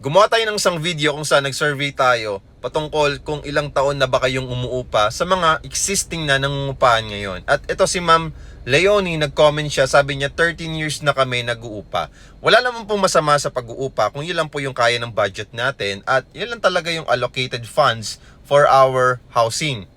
Gumawa tayo ng isang video kung saan nag-survey tayo patungkol kung ilang taon na ba kayong umuupa sa mga existing na nangungupahan ngayon. At ito si Ma'am Leonie, nag-comment siya, sabi niya 13 years na kami nag-uupa. Wala naman pong masama sa pag-uupa kung yun lang po yung kaya ng budget natin at yun lang talaga yung allocated funds for our housing.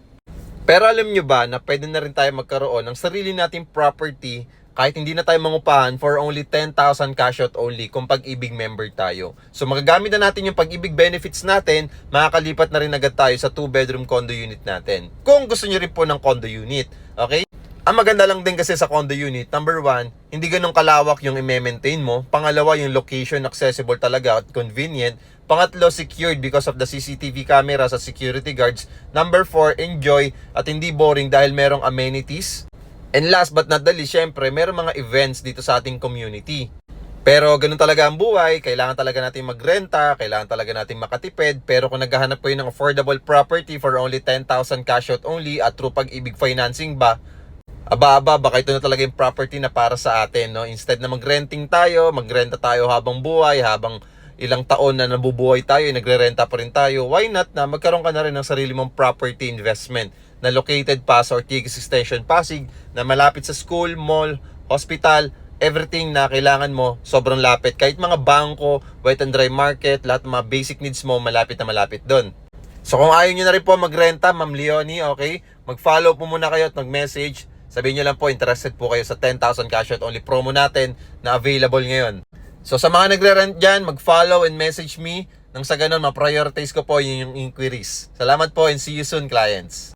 Pero alam nyo ba na pwede na rin tayo magkaroon ng sarili nating property kahit hindi na tayo mangupahan for only 10,000 cash out only kung Pag-ibig member tayo. So magagamit na natin yung Pag-ibig benefits natin, makakalipat na rin agad tayo sa 2-bedroom condo unit natin. Kung gusto nyo rin po ng condo unit, okay? Ang maganda lang din kasi sa condo unit, number 1, hindi ganun kalawak yung i-maintain mo. Pangalawa, yung location accessible talaga at convenient. Pangatlo, secured because of the CCTV cameras at security guards. Number 4, enjoy at hindi boring dahil merong amenities. And last but not the least, syempre, meron mga events dito sa ating community. Pero ganun talaga ang buhay, kailangan talaga natin magrenta, kailangan talaga natin makatipid. Pero kung naghahanap po yun ng affordable property for only 10,000 cash out only at through Pag-ibig financing ba, baka ito na talaga yung property na para sa atin, no? Instead na mag-renting tayo, magrenta tayo habang buhay, habang ilang taon na nabubuhay tayo, nagre-renta pa rin tayo, why not na magkaroon ka na rin ng sarili mong property investment na located pa sa Ortigas Extension, Pasig, na malapit sa school, mall, hospital, everything na kailangan mo, sobrang lapit. Kahit mga bangko, wet and dry market, lahat ng mga basic needs mo, malapit na malapit doon. So kung ayaw nyo na rin po magrenta, Ma'am Leonie, okay, mag-follow po muna kayo at mag-message. Sabihin nyo lang po, interested po kayo sa 10,000 cash out only promo natin na available ngayon. So sa mga nagre-rent dyan, mag-follow and message me. Nang sa ganun, ma-prioritize ko po yung inquiries. Salamat po and see you soon, clients.